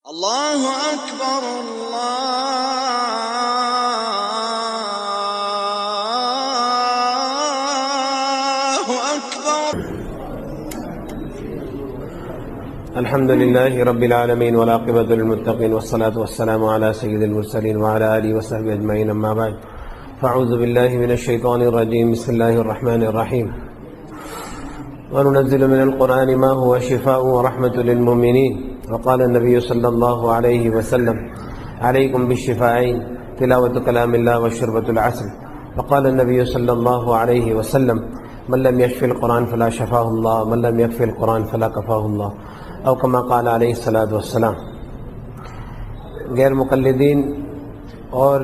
اللہ اکبر اللہ اکبر. الحمد لله رب العالمين والعاقبة للمتقين والصلاة والسلام على سيد المرسلين وعلى آله وصحبه أجمعين. أما بعد فأعوذ بالله من الشيطان الرجيم. بسم الله الرحمن الرحيم. وننزل من القرآن ما هو شفاء ورحمة للمؤمنين. وقال النبي صلى الله عليه وسلم عليكم بالشفاعين تلاوة كلام الله وشربة العسل. وقال النبي صلى الله عليه وسلم من لم يشفي القرآن فلا شفاه الله من لم يكفي القرآن فلا كفاه الله او كما قال علیہ الصلاۃ والسلام. غیر مقلدین اور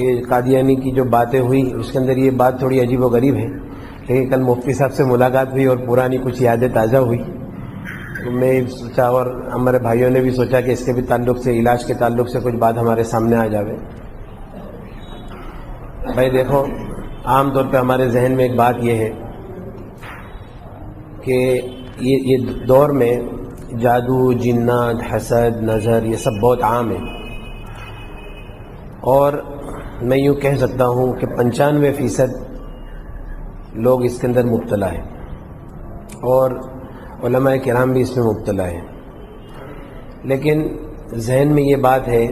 یہ قادیانی کی جو باتیں ہوئی اس کے اندر یہ بات تھوڑی عجیب و غریب ہے، لیکن کل مفتی صاحب سے ملاقات ہوئی اور پرانی کچھ یادیں تازہ ہوئی. میں سوچا اور ہمارے بھائیوں نے بھی سوچا کہ اس کے بھی تعلق سے، علاج کے تعلق سے کچھ بات ہمارے سامنے آ جاوے. بھائی دیکھو، عام طور پہ ہمارے ذہن میں ایک بات یہ ہے کہ یہ دور میں جادو، جنات، حسد، نظر یہ سب بہت عام ہے، اور میں یوں کہہ سکتا ہوں کہ 95% لوگ اس کے اندر مبتلا ہیں، اور علماء کرام بھی اس میں مبتلا ہیں. لیکن ذہن میں یہ بات ہے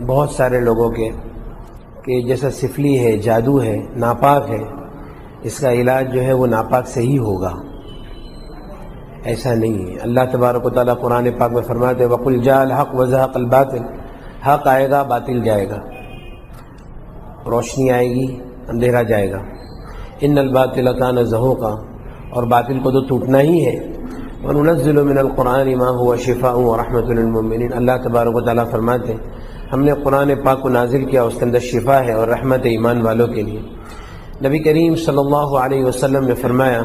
بہت سارے لوگوں کے کہ جیسا سفلی ہے، جادو ہے، ناپاک ہے، اس کا علاج جو ہے وہ ناپاک سے ہی ہوگا. ایسا نہیں ہے. اللہ تبارک و تعالیٰ قرآن پاک میں فرماتے ہیں وَقُلْ جَاءَ الْحَقُّ وَزَهَقَ الْبَاطِلُ. حق آئے گا، باطل جائے گا. روشنی آئے گی، اندھیرا جائے گا. اِنَّ الْبَاطِلَ كَانَ زَهُوقًا. اور باطل کو تو ٹوٹنا ہی ہے. وَنُنَزِّلُ مِنَ الْقُرْآنِ مَا هُوَ شِفَاءٌ وَرَحْمَةٌ لِلْمُؤْمِنِينَ. اللہ تبارک و تعالیٰ فرماتے ہیں ہم نے قرآن پاک کو نازل کیا، اس کے اندر شفا ہے اور رحمت ایمان والوں کے لیے. نبی کریم صلی اللہ علیہ وسلم نے فرمایا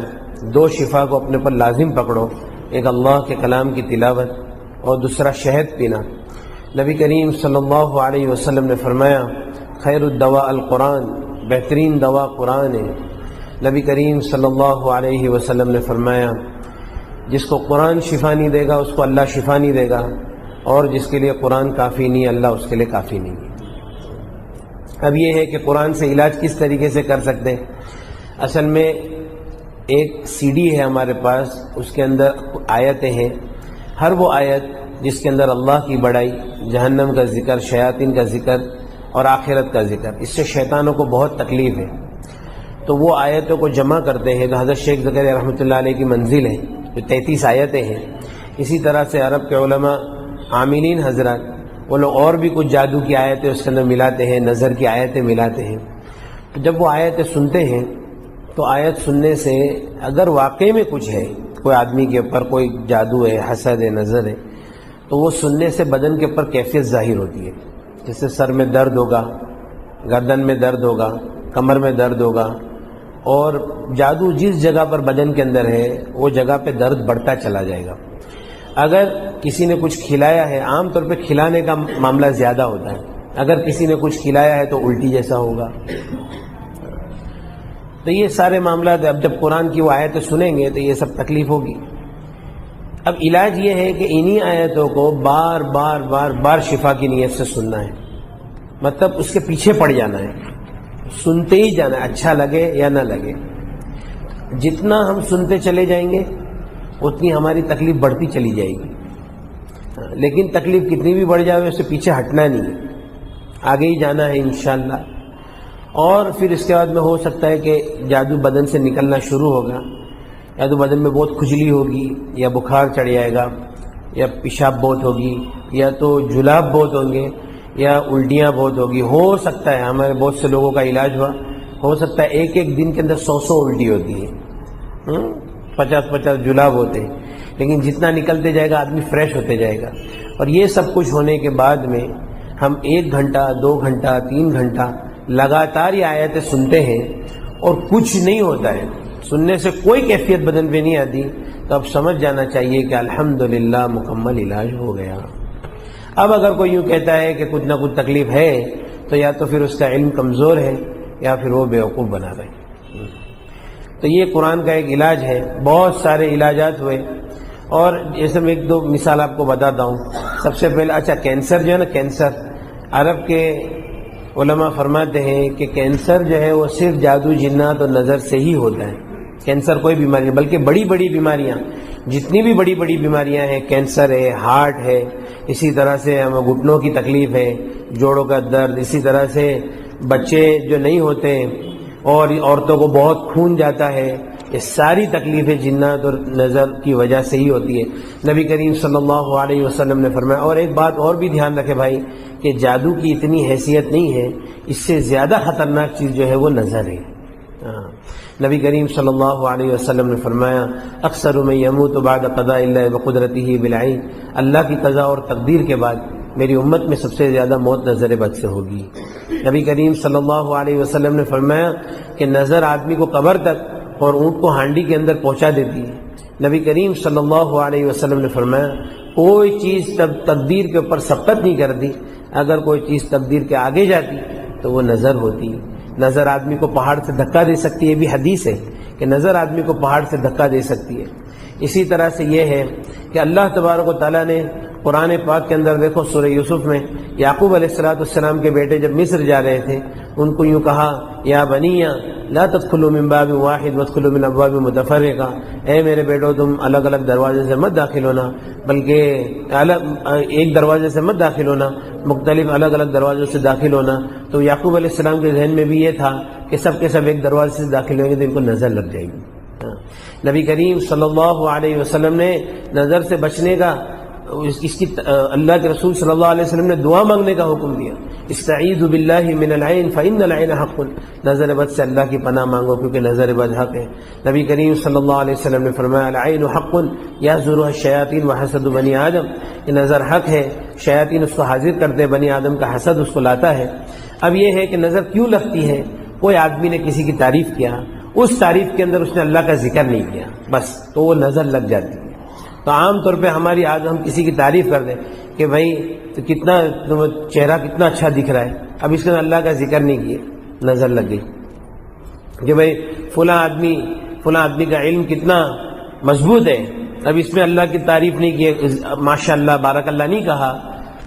دو شفا کو اپنے پر لازم پکڑو، ایک اللہ کے کلام کی تلاوت اور دوسرا شہد پینا. نبی کریم صلی اللہ علیہ وسلم نے فرمایا خیر الدواء القرآن، بہترین دوا قرآن ہے. نبی کریم صلی اللہ علیہ وسلم نے فرمایا جس کو قرآن شفا نہیں دے گا اس کو اللہ شفا نہیں دے گا، اور جس کے لیے قرآن کافی نہیں اللہ اس کے لیے کافی نہیں ہے. اب یہ ہے کہ قرآن سے علاج کس طریقے سے کر سکتے ہیں. اصل میں ایک سی ڈی ہے ہمارے پاس، اس کے اندر آیتیں ہیں. ہر وہ آیت جس کے اندر اللہ کی بڑائی، جہنم کا ذکر، شیاطین کا ذکر اور آخرت کا ذکر، اس سے شیطانوں کو بہت تکلیف ہے. تو وہ آیتوں کو جمع کرتے ہیں جو حضرت شیخ زکریا رحمۃ اللہ علیہ کی منزل ہے، جو 33 آیتیں ہیں. اسی طرح سے عرب کے علماء عاملین حضرات وہ لوگ اور بھی کچھ جادو کی آیتیں اس کے اندر ملاتے ہیں، نظر کی آیتیں ملاتے ہیں. تو جب وہ آیتیں سنتے ہیں تو آیت سننے سے اگر واقعی میں کچھ ہے، کوئی آدمی کے اوپر کوئی جادو ہے، حسد ہے، نظر ہے، تو وہ سننے سے بدن کے اوپر کیفیت ظاہر ہوتی ہے. جیسے سر میں درد ہوگا، گردن میں درد ہوگا، کمر میں درد ہوگا، اور جادو جس جگہ پر بدن کے اندر ہے وہ جگہ پہ درد بڑھتا چلا جائے گا. اگر کسی نے کچھ کھلایا ہے، عام طور پہ کھلانے کا معاملہ زیادہ ہوتا ہے، اگر کسی نے کچھ کھلایا ہے تو الٹی جیسا ہوگا. تو یہ سارے معاملات اب جب قرآن کی وہ آیتیں سنیں گے تو یہ سب تکلیف ہوگی. اب علاج یہ ہے کہ انہی آیتوں کو بار بار بار بار شفا کی نیت سے سننا ہے. مطلب اس کے پیچھے پڑ جانا ہے، سنتے ہی جانا ہے، اچھا لگے یا نہ لگے. جتنا ہم سنتے چلے جائیں گے اتنی ہماری تکلیف بڑھتی چلی جائے گی. لیکن تکلیف کتنی بھی بڑھ جائے اس سے پیچھے ہٹنا نہیں ہے، آگے ہی جانا ہے انشاءاللہ. اور پھر اس کے بعد میں ہو سکتا ہے کہ جادو بدن سے نکلنا شروع ہوگا، یا تو بدن میں بہت کھجلی ہوگی، یا بخار چڑھ جائے گا، یا پیشاب بہت ہوگی، یا تو جلاب بہت ہوں گے، یا الٹیاں بہت ہوگی. ہو سکتا ہے ہمارے بہت سے لوگوں کا علاج ہو سکتا ہے ایک ایک دن کے اندر 100 الٹی ہوتی ہے، 50 جلاب ہوتے ہیں. لیکن جتنا نکلتے جائے گا آدمی فریش ہوتے جائے گا. اور یہ سب کچھ ہونے کے بعد میں ہم 1 گھنٹہ 2 گھنٹہ 3 گھنٹہ لگاتار یہ آیتیں سنتے ہیں اور کچھ نہیں ہوتا ہے، سننے سے کوئی کیفیت بدن پہ نہیں آتی، تو اب سمجھ جانا چاہیے کہ الحمدللہ مکمل علاج ہو گیا. اب اگر کوئی یوں کہتا ہے کہ کچھ نہ کچھ تکلیف ہے تو یا تو پھر اس کا علم کمزور ہے یا پھر وہ بیوقوف بنا رہے. تو یہ قرآن کا ایک علاج ہے. بہت سارے علاجات ہوئے، اور جیسے میں 1-2 مثال آپ کو بتاتا ہوں. سب سے پہلے اچھا کینسر جو ہے نا، کینسر عرب کے علماء فرماتے ہیں کہ کینسر جو ہے وہ صرف جادو جنات اور نظر سے ہی ہوتا ہے. کینسر کوئی بیماری نہیں، بلکہ بڑی بڑی بیماریاں، جتنی بھی بڑی بڑی بیماریاں ہیں، کینسر ہے، ہارٹ ہے، اسی طرح سے ہمیں گھٹنوں کی تکلیف ہے، جوڑوں کا درد، اسی طرح سے بچے جو نہیں ہوتے اور عورتوں کو بہت خون جاتا ہے، یہ ساری تکلیفیں جنات اور نظر کی وجہ سے ہی ہوتی ہے. نبی کریم صلی اللہ علیہ وسلم نے فرمایا. اور ایک بات اور بھی دھیان رکھے بھائی کہ جادو کی اتنی حیثیت نہیں ہے، اس سے زیادہ خطرناک چیز جو ہے وہ نظر ہے. نبی کریم صلی اللہ علیہ وسلم نے فرمایا اکثر من یموت بعد قضاء اللہ وقدرتہ بالعین، اللہ کی قضا اور تقدیر کے بعد میری امت میں سب سے زیادہ موت نظر بد سے ہوگی. نبی کریم صلی اللہ علیہ وسلم نے فرمایا کہ نظر آدمی کو قبر تک اور اونٹ کو ہانڈی کے اندر پہنچا دیتی ہے. نبی کریم صلی اللہ علیہ وسلم نے فرمایا کوئی چیز تقدیر کے اوپر سبقت نہیں کرتی، اگر کوئی چیز تقدیر کے آگے جاتی تو وہ نظر ہوتی. نظر آدمی کو پہاڑ سے دھکا دے سکتی ہے، یہ بھی حدیث ہے کہ نظر آدمی کو پہاڑ سے دھکا دے سکتی ہے. اسی طرح سے یہ ہے کہ اللہ تبارک و تعالیٰ نے قرآن پاک کے اندر دیکھو سورہ یوسف میں یعقوب علیہ السلام کے بیٹے جب مصر جا رہے تھے ان کو یوں کہا یا بنی لا تدخلوا من باب واحد وادخلوا من ابواب متفرقہ، اے میرے بیٹو تم الگ الگ دروازے سے مت داخل ہونا، بلکہ ایک دروازے سے مت داخل ہونا، مختلف الگ الگ دروازوں سے داخل ہونا. تو یعقوب علیہ السلام کے ذہن میں بھی یہ تھا کہ سب کے سب ایک دروازے سے داخل ہوئیں گے تو ان کو نظر لگ جائے گی. نبی کریم صلی اللہ علیہ وسلم نے نظر سے بچنے کا اس کی اللہ کے رسول صلی اللہ علیہ وسلم نے دعا مانگنے کا حکم دیا. استعیذ باللہ من العین فإن العین حق، نظر بد سے اللہ کی پناہ مانگو کیونکہ نظر بد حق ہے. نبی کریم صلی اللہ علیہ وسلم نے فرمایا العین حق یحضرها الشیاطین وحسد بنی آدم، یہ نظر حق ہے، شیاطین اس کو حاضر کرتے، بنی آدم کا حسد اس کو لاتا ہے. اب یہ ہے کہ نظر کیوں لگتی ہے؟ کوئی آدمی نے کسی کی تعریف کیا، اس تعریف کے اندر اس نے اللہ کا ذکر نہیں کیا، بس تو وہ نظر لگ جاتی ہے. تو عام طور پہ ہماری آج ہم کسی کی تعریف کر دیں کہ بھائی تو کتنا چہرہ کتنا اچھا دکھ رہا ہے، اب اس نے اللہ کا ذکر نہیں کیا، نظر لگ گئی. کہ بھائی فلاں آدمی کا علم کتنا مضبوط ہے، اب اس میں اللہ کی تعریف نہیں کی، ماشاء اللہ بارک اللہ نہیں کہا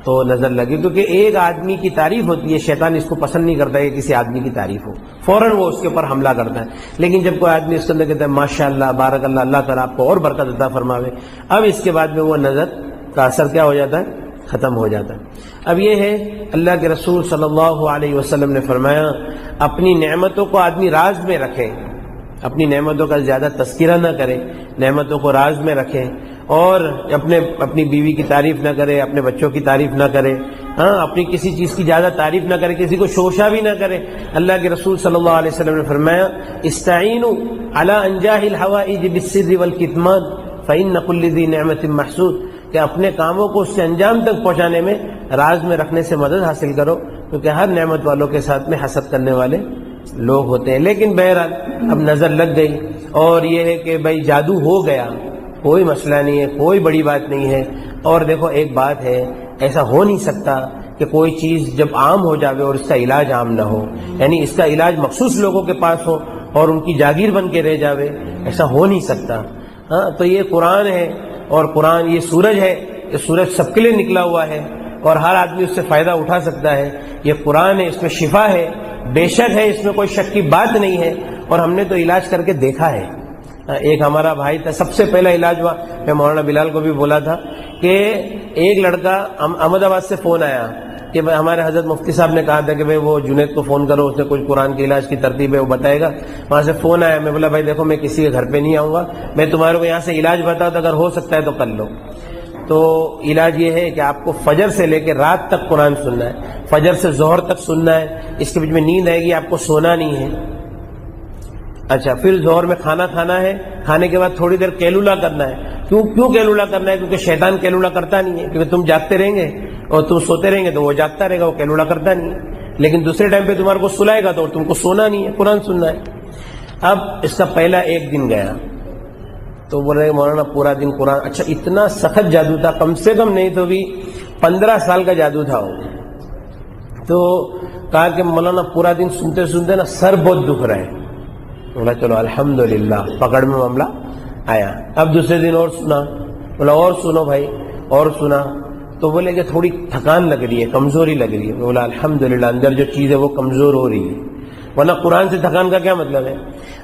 تو نظر لگی. کیونکہ ایک آدمی کی تعریف ہوتی ہے، شیطان اس کو پسند نہیں کرتا ہے کہ کسی آدمی کی تعریف ہو، فوراً وہ اس کے اوپر حملہ کرتا ہے. لیکن جب کوئی آدمی اس کے اندر کہتا ہے ماشاء اللہ بارک اللہ، اللہ تعالیٰ آپ کو اور برکت عطا فرماوے، اب اس کے بعد میں وہ نظر کا اثر کیا ہو جاتا ہے؟ ختم ہو جاتا ہے. اب یہ ہے اللہ کے رسول صلی اللہ علیہ وسلم نے فرمایا اپنی نعمتوں کو آدمی راز میں رکھے، اپنی نعمتوں کا زیادہ تذکرہ نہ کرے، نعمتوں کو راز میں رکھے، اور اپنی بیوی کی تعریف نہ کرے، اپنے بچوں کی تعریف نہ کرے، اپنی کسی چیز کی زیادہ تعریف نہ کرے، کسی کو شوشہ بھی نہ کرے. اللہ کے رسول صلی اللہ علیہ وسلم نے فرمایا استعینوا علی انجاح الحوائج بالسر والکتمان فإن كل ذی نعمت محسود، کہ اپنے کاموں کو اس سے انجام تک پہنچانے میں راز میں رکھنے سے مدد حاصل کرو، کیونکہ ہر نعمت والوں کے ساتھ میں حسد کرنے والے لوگ ہوتے ہیں. لیکن بہرحال اب نظر لگ گئی، اور یہ ہے کہ بھائی جادو ہو گیا، کوئی مسئلہ نہیں ہے، کوئی بڑی بات نہیں ہے. اور دیکھو ایک بات ہے، ایسا ہو نہیں سکتا کہ کوئی چیز جب عام ہو جاوے اور اس کا علاج عام نہ ہو، یعنی اس کا علاج مخصوص لوگوں کے پاس ہو اور ان کی جاگیر بن کے رہ جاوے، ایسا ہو نہیں سکتا. تو یہ قرآن ہے، اور قرآن یہ سورج ہے، یہ سورج سب کے لیے نکلا ہوا ہے اور ہر آدمی اس سے فائدہ اٹھا سکتا ہے. یہ قرآن ہے، اس میں شفا ہے، بے شک ہے، اس میں کوئی شک کی بات نہیں ہے، اور ہم نے تو علاج کر کے دیکھا ہے. ایک ہمارا بھائی تھا، سب سے پہلا علاج ہوا، میں مولانا بلال کو بھی بولا تھا کہ ایک لڑکا احمد آباد سے فون آیا کہ ہمارے حضرت مفتی صاحب نے کہا تھا کہ بھائی وہ جنید کو فون کرو، اس نے کچھ قرآن کے علاج کی ترتیب ہے وہ بتائے گا. وہاں سے فون آیا، میں بولا بھائی دیکھو میں کسی کے گھر پہ نہیں آؤں گا، میں تمہارے کو یہاں سے علاج بتاؤں تو اگر ہو سکتا ہے تو کر لو. تو علاج یہ ہے کہ آپ کو فجر سے لے کے رات تک قرآن سننا ہے، فجر سے ظہر تک سننا ہے، اس کے بیچ میں نیند آئے گی، آپ کو سونا نہیں ہے. اچھا پھر ظہر میں کھانا کھانا ہے، کھانے کے بعد تھوڑی دیر کیلولا کرنا ہے. کیوں کیلولا کرنا ہے؟ کیونکہ شیطان کیلولا کرتا نہیں ہے، کیونکہ تم جاگتے رہیں گے اور تم سوتے رہیں گے تو وہ جاگتا رہے گا، وہ کیلولا کرتا نہیں ہے. لیکن دوسرے ٹائم پہ تمہارے کو سلائے گا تو تم کو سونا نہیں ہے، قرآن سننا ہے. اب اس کا پہلا ایک دن گیا تو بول رہے مولانا پورا دن قرآن. اچھا اتنا سخت جادو تھا، کم سے کم نہیں تو بھی 15 سال کا جادو تھا وہ. تو کہا کہ مولانا پورا دن سنتے سنتے نا سر بہت دکھ رہا ہے. بولا چلو الحمدللہ، پکڑ میں معاملہ آیا. اب دوسرے دن اور سنا، بولا اور سنو بھائی، اور سنا. تو تو بولے کہ تھوڑی تھکان لگ رہی ہے، کمزوری لگ رہی ہے. بولا الحمدللہ اندر جو چیز ہے وہ کمزور ہو رہی ہے، ورنہ قرآن سے تھکان کا کیا مطلب ہے.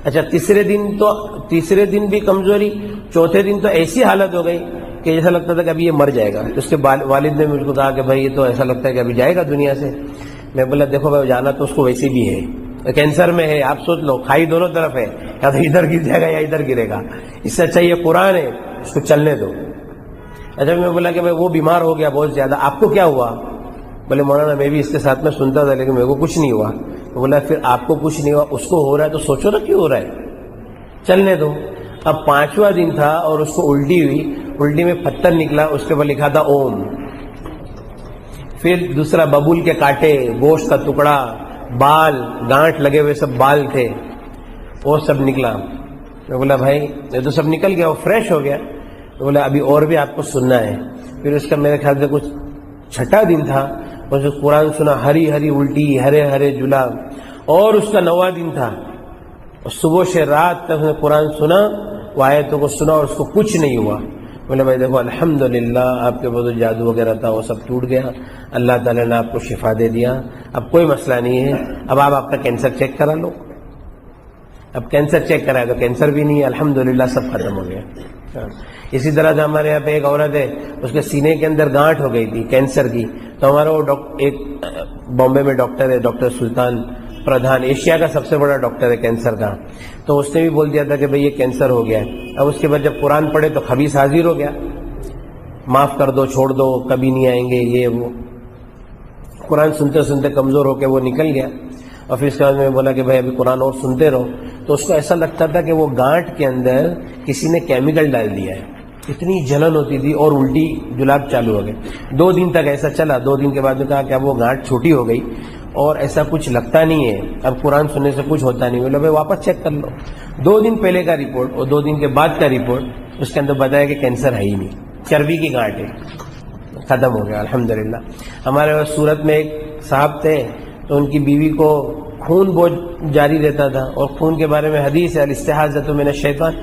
اچھا تیسرے دن بھی کمزوری، چوتھے دن تو ایسی حالت ہو گئی کہ ایسا لگتا تھا کہ ابھی یہ مر جائے گا. اس کے والد نے مجھ کو کہا کہ بھائی یہ تو ایسا لگتا ہے کہ ابھی جائے گا دنیا سے. میں بولا دیکھو بھائی جانا تو اس کو ویسے بھی ہے، کینسر میں ہے، آپ سوچ لو کھائی دونوں طرف ہے، یا تو ادھر گر جائے گا یا ادھر گرے گا. اس سے اچھا یہ قرآن ہے، اس کو چلنے دو. اچھا میں بولا کہ بھائی وہ بیمار ہو گیا بہت زیادہ، آپ کو کیا ہوا؟ بولے مولانا میں بھی اس کے ساتھ میں سنتا تھا لیکن میرے کو کچھ نہیں ہوا. بولا پھر آپ کو کچھ نہیں ہوا، اس کو ہو رہا ہے تو سوچو نا کیوں ہو رہا ہے، چلنے دو. اب 5واں دن تھا اور اس کو الٹی ہوئی، الٹی میں پتھر نکلا، اس کے اوپر لکھا تھا اوم. پھر دوسرا ببول کے کانٹے، گوشت کا ٹکڑا، بال، گانٹھ لگے ہوئے سب بال تھے، وہ سب نکلا. میں بولا بھائی یہ تو سب نکل گیا، وہ فریش ہو گیا. بولا ابھی اور بھی آپ کو سننا ہے. پھر اس کا میرے خیال سے کچھ 6واں دن تھا، اس نے قرآن سنا، ہری ہری الٹی، ہرے ہرے جلاب. اور اس کا 9واں دن تھا، اور صبح سے رات تک اس نے قرآن سنا، وہ آیتوں کو سنا اور اس کو کچھ نہیں ہوا. بولے بھائی دیکھو الحمدللہ آپ کے اوپر جو جادو وغیرہ تھا وہ سب ٹوٹ گیا، اللہ تعالیٰ نے آپ کو شفا دے دیا، اب کوئی مسئلہ نہیں ہے. اب آپ اپنا کینسر چیک کرا لو. اب کینسر چیک کرائے تو کینسر بھی نہیں ہے، الحمدللہ سب ختم ہو گیا. اسی طرح سے ہمارے یہاں پہ ایک عورت ہے، اس کے سینے کے اندر گانٹھ ہو گئی تھی کینسر کی. تو ہمارا وہ ایک بامبے میں ڈاکٹر ہے، ڈاکٹر سلطان پردھان، ایشیا کا سب سے بڑا ڈاکٹر ہے کینسر کا. تو اس نے بھی بول دیا تھا کہ بھئی یہ کینسر ہو گیا ہے. اب اس کے بعد جب قرآن پڑھے تو خبیث حاضر ہو گیا، معاف کر دو، چھوڑ دو، کبھی نہیں آئیں گے، یہ وہ. قرآن سنتے سنتے کمزور ہو کے وہ نکل گیا. اور پھر اس کے بعد میں بولا کہ بھائی ابھی قرآن اور سنتے رہو. تو اس کو ایسا لگتا تھا کہ وہ گانٹھ کے اندر کسی نے کیمیکل ڈال دیا ہے، اتنی جلن ہوتی تھی اور الٹی جلاب چالو ہو گئے. 2 دن تک ایسا چلا. 2 دن کے بعد میں کہا کہ اب وہ گانٹھ چھوٹی ہو گئی اور ایسا کچھ لگتا نہیں ہے، اب قرآن سننے سے کچھ ہوتا نہیں. بولے بھائی واپس چیک کر لو. 2 دن پہلے کا رپورٹ اور 2 دن کے بعد کا رپورٹ، اس کے اندر بتایا کہ کینسر ہے ہی نہیں، چربی کی گانٹھ ہے، ختم ہو گیا الحمدللہ. ہمارے سورت میں ایک صاحب تھے تو ان کی بیوی کو خون بہت جاری رہتا تھا، اور خون کے بارے میں حدیث ہے الاستحاضۃ من الشیطان.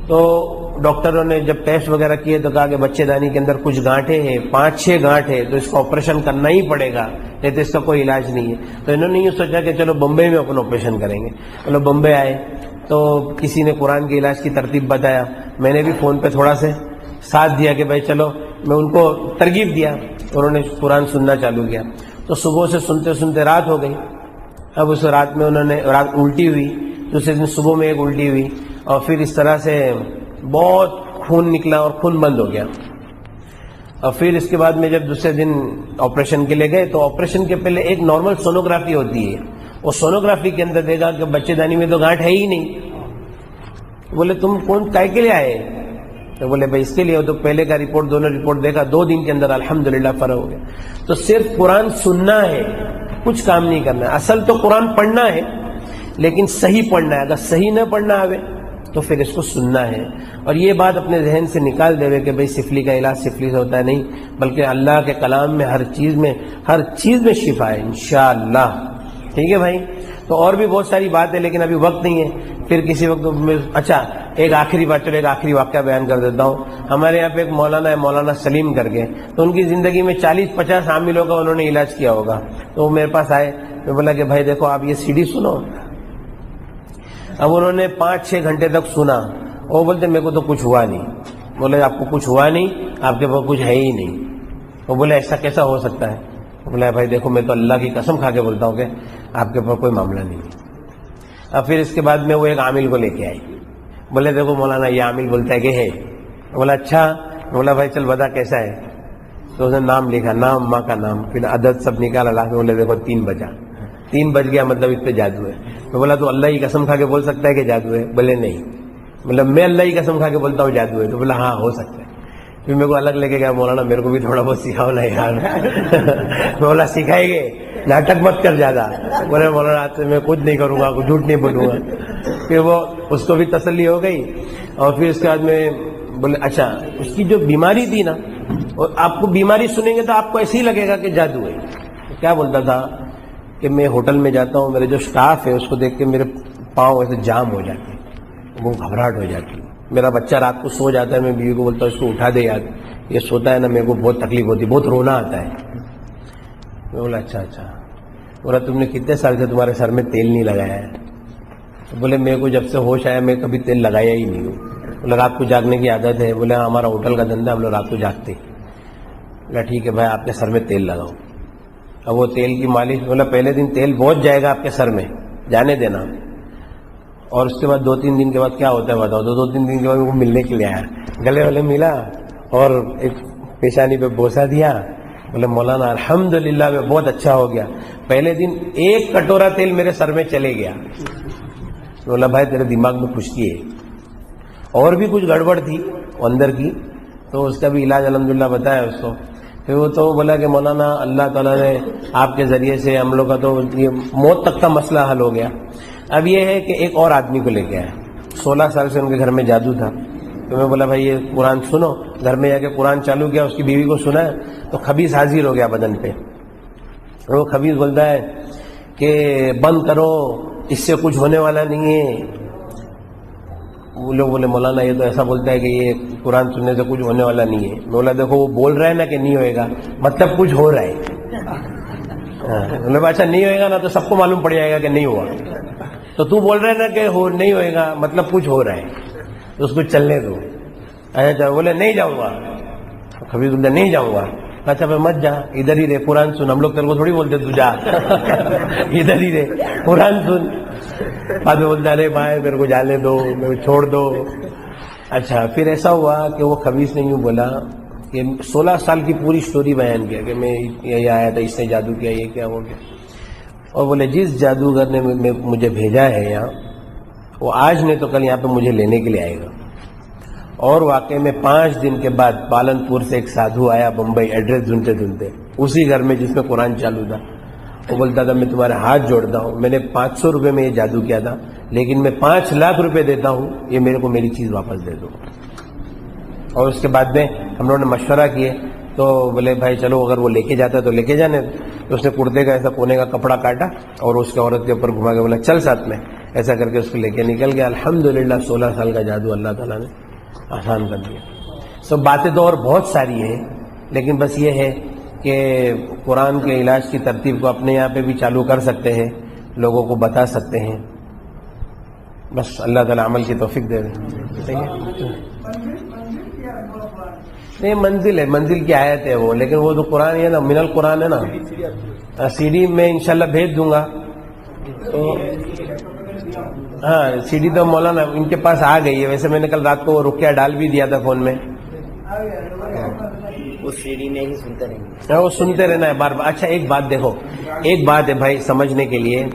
تو ڈاکٹروں نے جب ٹیسٹ وغیرہ کیے تو کہا کہ بچے دانی کے اندر کچھ گانٹھیں ہیں، 5-6 گانٹھ تو اس کا آپریشن کرنا ہی پڑے گا، نہیں تو اس کا کوئی علاج نہیں ہے. تو انہوں نے یہ سوچا کہ چلو بمبئی میں اپنا آپریشن کریں گے. چلو بمبئی آئے تو کسی نے قرآن کے علاج کی ترتیب بتایا. میں نے بھی فون پہ تھوڑا سے ساتھ دیا کہ بھائی چلو، میں ان کو ترغیب دیا، انہوں نے قرآن سننا چالو کیا. تو صبح سے سنتے سنتے رات ہو گئی. اب اس رات میں انہوں نے رات الٹی ہوئی، دوسرے دن صبح میں ایک الٹی ہوئی، اور پھر اس طرح سے بہت خون نکلا اور خون بند ہو گیا. اور پھر اس کے بعد میں جب دوسرے دن آپریشن کے لیے گئے تو آپریشن کے پہلے ایک نارمل سونوگرافی ہوتی ہے. وہ سونوگرافی کے اندر دیکھا کہ بچے دانی میں تو گانٹھ ہے ہی نہیں. بولے تم کون کائے کے لیے آئے؟ تو بولے بھائی اس کے لیے. تو پہلے کا رپورٹ، دونوں رپورٹ دیکھا، 2 دن کے اندر الحمدللہ فرق ہو گیا. تو صرف قرآن سننا ہے، کچھ کام نہیں کرنا ہے. اصل تو قرآن پڑھنا ہے لیکن صحیح پڑھنا ہے. اگر صحیح نہ پڑھنا آئے تو پھر اس کو سننا ہے. اور یہ بات اپنے ذہن سے نکال دے کہ بھئی سفلی کا علاج سفلی سے ہوتا ہے، نہیں، بلکہ اللہ کے کلام میں ہر چیز میں شفا ہے انشاءاللہ. ٹھیک ہے بھائی. تو اور بھی بہت ساری بات ہے لیکن ابھی وقت نہیں ہے، پھر کسی وقت. اچھا ایک آخری بات، چلو ایک آخری واقعہ بیان کر دیتا ہوں. ہمارے یہاں پہ ایک مولانا ہے، مولانا سلیم کر کے. تو ان کی زندگی میں 40-50 حاملوں کا انہوں نے علاج کیا ہوگا. تو وہ میرے پاس آئے، میں بولا کہ بھائی دیکھو آپ یہ CD سنو. اب انہوں نے 5-6 گھنٹے تک سنا. وہ بولتے میرے کو تو کچھ ہوا نہیں. بولے آپ کو کچھ ہوا نہیں، آپ کے پاس کچھ ہے ہی نہیں. وہ بولے ایسا کیسا ہو سکتا ہے؟ بولا بھائی دیکھو میں تو اللہ کی قسم کھا کے بولتا ہوں کہ آپ کے پاس کوئی معاملہ نہیں ہے. اب پھر اس کے بعد میں وہ ایک عامل کو لے کے آئی. بولے دیکھو مولانا یہ عامل بولتا ہے کہ ہے. بولا اچھا. بولا بھائی چل بتا کیسا ہے. تو اس نے نام لکھا، نام، ماں کا نام، پھر عدد سب نکالا. لا کے بولے دیکھو 3 بجا. 3 بج گیا مطلب اس پہ جادو ہے. میں بولا تو اللہ کی قسم کھا کے بول سکتا ہے کہ جادو ہے؟ بولے نہیں. مطلب میں اللہ کی قسم کھا کے بولتا ہوں جادو ہے؟ تو بولا ہاں ہو سکتا ہے. پھر میرے کو الگ لے کے گیا، مولانا میرے کو بھی تھوڑا بہت سکھاؤ نا یار. میں بولا سکھائے گے، ناٹک مت کر زیادہ. بولے مولانا میں کچھ نہیں کروں گا، جھوٹ نہیں بولوں گا. پھر وہ اس کو بھی تسلی ہو گئی. اور پھر اس کے بعد میں بولے اچھا اس کی جو بیماری تھی نا، اور آپ کو بیماری سنیں گے تو آپ کو ایسے ہی لگے گا کہ جادو ہے. کیا بولتا تھا کہ میں ہوٹل میں جاتا ہوں، میرے جو سٹاف ہے اس کو دیکھ کے میرے پاؤں ایسے جام ہو جاتے ہیں، وہ گھبراہٹ ہو جاتی ہے. میرا بچہ رات کو سو جاتا ہے، میں بیوی کو بولتا ہوں اس کو اٹھا دے یاد یہ سوتا ہے نا میرے کو بہت تکلیف ہوتی، بہت رونا آتا ہے. میں بولا اچھا اچھا. بولا تم نے کتنے سال سے تمہارے سر میں تیل نہیں لگایا ہے؟ بولے میرے کو جب سے ہوش آیا میں کبھی تیل لگایا ہی نہیں ہوں. بولا رات کو جاگنے کی عادت ہے؟ بولے ہمارا ہوٹل کا دھندا، ہم لوگ رات کو جاگتے. بولا ٹھیک ہے بھائی آپ کے سر میں تیل لگاؤ. اب وہ تیل کی مالش، بولا پہلے دن تیل بہت جائے گا آپ کے سر میں، جانے دینا، اور اس کے بعد 2-3 دن کے بعد کیا ہوتا ہے بتاؤ. تو 2-3 دن کے بعد وہ ملنے کے لیے آیا، گلے والے ملا اور ایک پیشانی پہ بوسا دیا. بولے مولانا الحمدللہ میں بہت اچھا ہو گیا. پہلے دن 1 کٹورا تیل میرے سر میں چلے گیا. بولا بھائی تیرے دماغ میں خشکی ہے، اور بھی کچھ گڑبڑ تھی اندر کی، تو اس کا بھی علاج الحمدللہ بتایا اس کو. پھر وہ تو بولا کہ مولانا اللہ تعالیٰ نے آپ کے ذریعے سے ہم لوگ کا تو یہ موت تک کا مسئلہ حل ہو گیا. اب یہ ہے کہ ایک اور آدمی کو لے کے آیا، 16 سال سے ان کے گھر میں جادو تھا. تو میں بولا بھائی یہ قرآن سنو. گھر میں جا کے قرآن چالو کیا، اس کی بیوی کو سنا ہے تو خبیث حاضر ہو گیا بدن پہ. وہ خبیث بولتا ہے کہ بند کرو، اس سے کچھ ہونے والا نہیں ہے. وہ لوگ بولے مولانا یہ تو ایسا بولتا ہے کہ یہ قرآن سننے سے کچھ ہونے والا نہیں ہے. میں بولا دیکھو وہ بول رہا ہے نا کہ نہیں ہوئے گا، مطلب کچھ ہو رہا ہے. اچھا نہیں ہوئے گا نا تو سب کو معلوم پڑ جائے گا کہ نہیں ہوا. تو تو بول رہے نا کہ نہیں ہوئے گا، مطلب کچھ ہو رہا ہے، تو اس کو چلنے دو. اچھا بولے نہیں جاؤں گا. خبیث بولتا نہیں جاؤں گا. اچھا میں مت جا، ادھر ہی رہے قرآن سن. ہم لوگ تیرے کو تھوڑی بولتے تو جا، ادھر ہی رہے قرآن سن. بعد میں بولتا ارے بھائی میرے کو جانے دو، میرے کو چھوڑ دو. اچھا پھر ایسا ہوا کہ وہ خبیث نے یوں بولا کہ 16 سال کی پوری سٹوری بیان کیا کہ میں یہ آیا تھا، اس نے جادو کیا، یہ کیا ہو گیا. اور بولے جس جادوگر نے مجھے بھیجا ہے یہاں، وہ آج نہیں تو کل یہاں پہ مجھے لینے کے لیے آئے گا. اور واقعی میں 5 دن کے بعد پالن پور سے ایک سادھو آیا بمبئی، ایڈریس ڈھونڈتے ڈھونڈتے اسی گھر میں جس میں قرآن چالو تھا. وہ بولتا تھا میں تمہارے ہاتھ جوڑتا ہوں، میں نے 500 روپے میں یہ جادو کیا تھا، لیکن میں 5 لاکھ روپے دیتا ہوں، یہ میرے کو میری چیز واپس دے دو. اور اس کے بعد میں ہم لوگوں نے مشورہ کیے تو بولے بھائی چلو اگر وہ لے کے جاتا ہے تو لے کے جانے. تو اس نے کرتے کا ایسا کونے کا کپڑا کاٹا اور اس کے عورت کے اوپر گھما کے بولا چل ساتھ میں. ایسا کر کے اس کو لے کے نکل گیا. الحمدللہ 16 سال کا جادو اللہ تعالیٰ نے آسان کر دیا. سب باتیں تو اور بہت ساری ہیں، لیکن بس یہ ہے کہ قرآن کے علاج کی ترتیب کو اپنے یہاں پہ بھی چالو کر سکتے ہیں، لوگوں کو بتا سکتے ہیں. بس اللہ تعالیٰ عمل کی توفیق دے دے. نہیں منزل ہے، منزل کی آیت ہے وہ، لیکن وہ تو قرآن ہے نا، من القرآن ہے نا. سی ڈی میں انشاءاللہ بھیج دوں گا. تو ہاں سی ڈی تو مولانا ان کے پاس آ گئی ہے. ویسے میں نے کل رات کو رکیا ڈال بھی دیا تھا فون میں. اس سی ڈی میں ہی سنتے رہیں گے، وہ سنتے رہنا ہے بار بار. اچھا ایک بات دیکھو، ایک بات ہے بھائی سمجھنے کے لیے،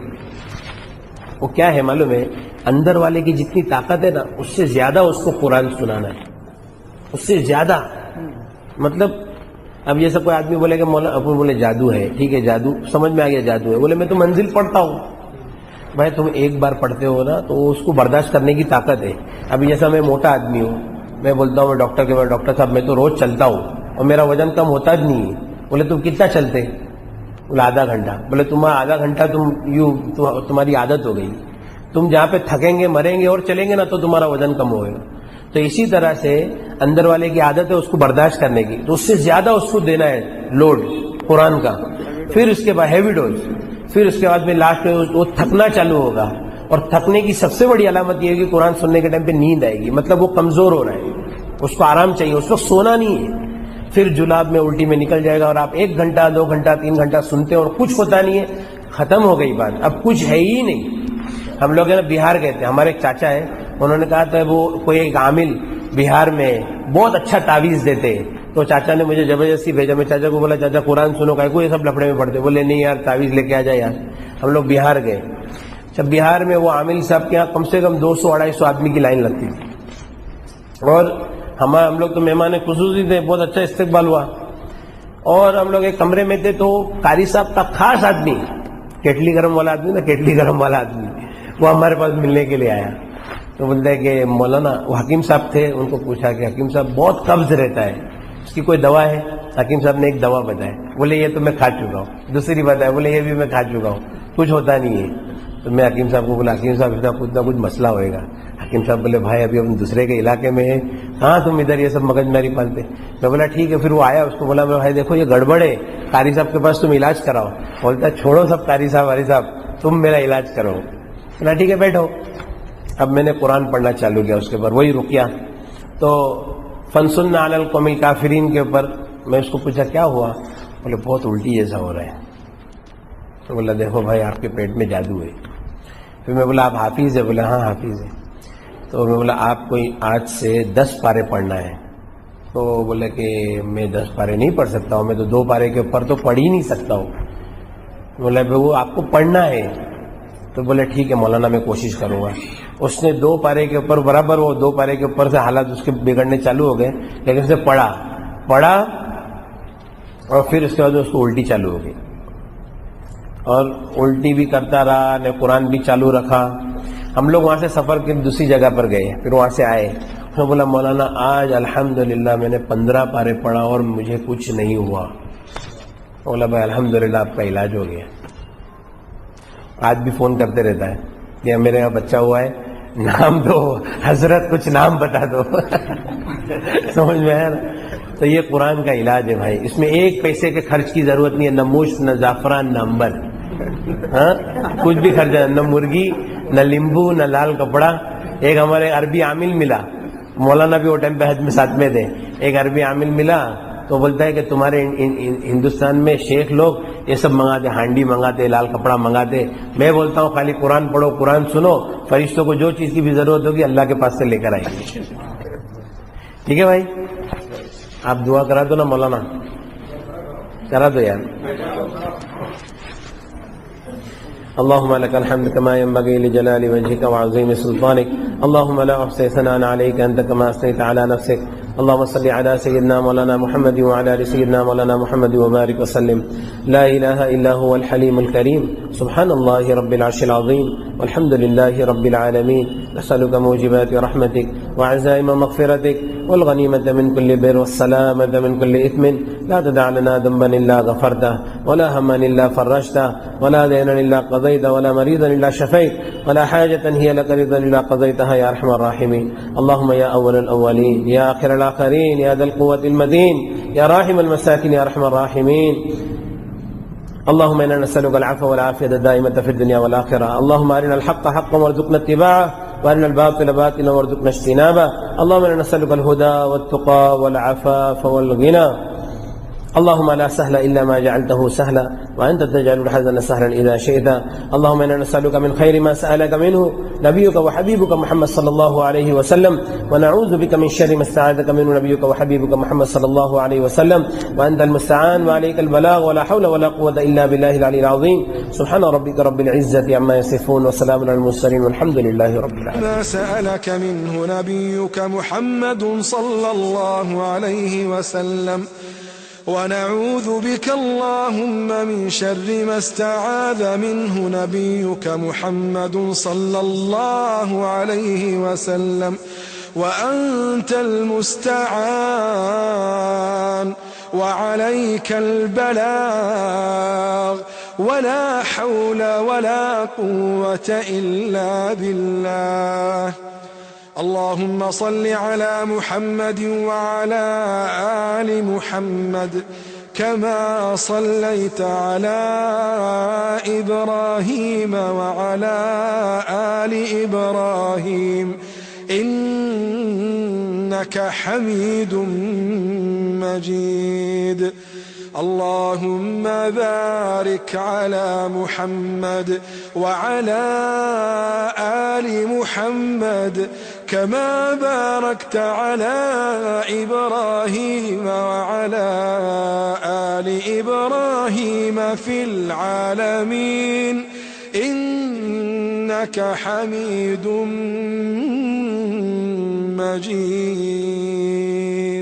وہ کیا ہے معلوم ہے، اندر والے کی جتنی طاقت ہے نا اس سے زیادہ اس کو قرآن سنانا ہے، اس سے زیادہ. مطلب اب جیسے کوئی آدمی بولے کہ مولانا اپن بولے جادو ہے، ٹھیک ہے جادو سمجھ میں آ گیا جادو ہے. بولے میں تو منزل پڑھتا ہوں. بھائی تم ایک بار پڑھتے ہو نا تو اس کو برداشت کرنے کی طاقت ہے. ابھی جیسا میں موٹا آدمی ہوں، میں بولتا ہوں میں ڈاکٹر کے بعد ڈاکٹر صاحب میں تو روز چلتا ہوں اور میرا وزن کم ہوتا بھی نہیں ہے. بولے تم کتنا چلتے؟ بولے آدھا گھنٹہ. بولے تمہارا آدھا گھنٹہ تمہاری عادت ہو گئی. تم جہاں پہ تھکیں گے مریں گے اور چلیں گے نا تو تمہارا وزن کم ہوگا. تو اسی طرح سے اندر والے کی عادت ہے اس کو برداشت کرنے کی، تو اس سے زیادہ اس کو دینا ہے لوڈ قرآن کا. پھر اس کے بعد ہیوی ڈوز، پھر اس کے بعد میں لاسٹ میں وہ تھکنا چالو ہوگا. اور تھکنے کی سب سے بڑی علامت یہ ہے کہ قرآن سننے کے ٹائم پہ نیند آئے گی، مطلب وہ کمزور ہو رہا ہے، اس کو آرام چاہیے، اس وقت سونا نہیں ہے. پھر جلاب میں الٹی میں نکل جائے گا اور آپ 1 گھنٹہ 2 گھنٹہ 3 گھنٹہ سنتے ہیں اور کچھ ہوتا نہیں ہے. ختم ہو گئی بات، اب کچھ ہے ہی نہیں. ہم لوگ ہے نا بہار گئے تھے، ہمارے ایک چاچا ہے، انہوں نے کہا تھا وہ کوئی ایک عامل بہار میں بہت اچھا تعویذ دیتے. تو چاچا نے مجھے زبردستی بھیجا. میں چاچا کو بولا چاچا قرآن سنو کا کوئی سب لفڑے میں پڑھتے. بولے نہیں یار تعویذ لے کے آ جائے یار. ہم لوگ بہار گئے. جب بہار میں وہ عامل صاحب کے یہاں کم سے کم 200-250 آدمی کی لائن لگتی تھی. اور ہم لوگ تو مہمان خصوصی تھے، بہت اچھا استقبال ہوا. اور ہم لوگ ایک کمرے میں تھے تو قاری صاحب کا خاص آدمی، کیٹلی گرم والا آدمی نا، کیٹلی گرم والا آدمی، وہ ہمارے پاس ملنے کے لیے آیا. تو بولتا ہے کہ مولانا، وہ حکیم صاحب تھے، ان کو پوچھا کہ حکیم صاحب بہت قبض رہتا ہے، اس کی کوئی دوا ہے؟ حکیم صاحب نے ایک دوا بتایا. بولے یہ تو میں کھا چکا ہوں. دوسری بتایا، بولے یہ بھی میں کھا چکا ہوں، کچھ ہوتا نہیں ہے. تو میں حکیم صاحب کو بولا حکیم صاحب اتنا کچھ مسئلہ ہوئے گا. حکیم صاحب بولے بھائی ابھی ہم دوسرے کے علاقے میں ہیں, ہاں تم ادھر یہ سب مگج ماری پالتے. میں بولا ٹھیک ہے. پھر وہ آیا, اس کو بولا میں بھائی دیکھو یہ گڑبڑ ہے, قاری صاحب کے پاس تم علاج کراؤ. بولتا چھوڑو سب قاری صاحب تم میرا علاج کرو. بولا ٹھیک ہے بیٹھو. اب میں نے قرآن پڑھنا چالو کیا اس کے اوپر, وہی رقیہ. تو فنسن علی القوم الکافرین کے اوپر میں اس کو پوچھا کیا ہوا, بولے بہت الٹی جیسا ہو رہا ہے. تو بولا دیکھو بھائی آپ کے پیٹ میں جادو ہے. پھر میں بولا آپ حافظ ہے؟ بولا ہاں حافظ ہے. تو میں بولا آپ کو آج سے 10 پارے پڑھنا ہے. تو بولے کہ میں 10 پارے نہیں پڑھ سکتا ہوں, میں تو 2 پارے کے اوپر تو پڑھ ہی نہیں سکتا ہوں. بولا وہ آپ کو پڑھنا ہے. تو بولے ٹھیک ہے مولانا میں کوشش کروں گا. اس نے 2 پارے کے اوپر برابر, وہ 2 پارے کے اوپر سے حالات اس کے بگڑنے چالو ہو گئے, لیکن اسے پڑھا اور پھر اس کے بعد اس کو الٹی چالو ہو گئی, اور الٹی بھی کرتا رہا, نے قرآن بھی چالو رکھا. ہم لوگ وہاں سے سفر کے دوسری جگہ پر گئے, پھر وہاں سے آئے. میں بولا مولانا آج الحمدللہ میں نے 15 پارے پڑھا اور مجھے کچھ نہیں ہوا. بولا بھائی الحمدللہ آپ کا علاج ہو گیا. آج بھی فون کرتے رہتا ہے کہ میرے یہاں بچہ ہوا ہے, نام دو حضرت, کچھ نام بتا دو. سمجھ میں ہے نا. تو یہ قرآن کا علاج ہے بھائی, اس میں 1 پیسے کے خرچ کی ضرورت نہیں ہے, نہ مشت, نہ زعفران, نہ امبر, ہاں کچھ بھی خرچ, نہ مرغی, نہ لیمبو, نہ لال کپڑا. ایک ہمارے عربی عامل ملا, مولانا بھی وہ ٹائم پہ حج میں ساتھ میں تھے. ایک عربی عامل ملا تو بولتا ہے کہ تمہارے ہندوستان میں شیخ لوگ یہ سب منگاتے, ہانڈی منگاتے, لال کپڑا منگاتے. میں بولتا ہوں خالی قرآن پڑھو, قرآن سنو, فرشتوں کو جو چیز کی بھی ضرورت ہوگی اللہ کے پاس سے لے کر آئیں گے. ٹھیک ہے بھائی, آپ دعا کرا دو نا مولانا, کرا دو یار. اللهم لك الحمد كما ينبغي لجلال وجهك وعظيم سلطانك. اللهم لا احصي ثناء عليك انت كما اثنيت على نفسك. اللهم صل على سيدنا مولانا محمد وعلى ال سيدنا مولانا محمد وبارك وسلم. لا اله الا هو الحليم الكريم. سبحان الله رب العرش العظيم والحمد لله رب العالمين. نسألك موجبات رحمتك وعزائم مغفرتك والغنيمة من كل بر والسلامة من كل إثم. لا تدع لنا ذنبا إلا غفرته ولا هما إلا فرجته ولا دينا إلا قضيته ولا مريضا إلا شفيت ولا حاجة هي لك رضا إلا قضيتها يا أرحم الراحمين. اللهم يا أول الأولين يا آخر الآخرين يا ذا القوة المتين يا راحم المساكين يا أرحم الراحمين. اللهم إنا نسألك العفو والعافية الدائمة في الدنيا والآخرة. اللهم أرنا الحق حقا وارزقنا اتباعه وأرنا الباطل باطلا وارزقنا اجتنابه. اللهم إنا نسألك الهدى والتقى والعفاف والغنى. اللهم لا سهل إلا ما جعلته سهلا وأنت تجعل الحزن سهلا إذا شئت. اللهم إنا نسألك من خير ما سألك منه نبيك وحبيبك محمد صلى الله عليه وسلم ونعوذ بك من شر ما استعاذك منه نبيك وحبيبك محمد صلى الله عليه وسلم وأنت المستعان وعليك البلاغ ولا حول ولا قوة إلا بالله العلي العظيم. سبحان ربك رب العزة عما يصفون وسلام على المرسلين والحمد لله رب العالمين. ما سألك منه نبيك محمد صلى الله عليه وسلم ونعوذ بك اللهم من شر ما استعاذ منه نبيك محمد صلى الله عليه وسلم وأنت المستعان وعليك البلاغ ولا حول ولا قوة إلا بالله. اللهم صل على محمد وعلى آل محمد كما صليت على إبراهيم وعلى آل إبراهيم إنك حميد مجيد. اللهم بارك على محمد وعلى آل محمد كما باركت على إبراهيم وعلى آل إبراهيم في العالمين إنك حميد مجيد.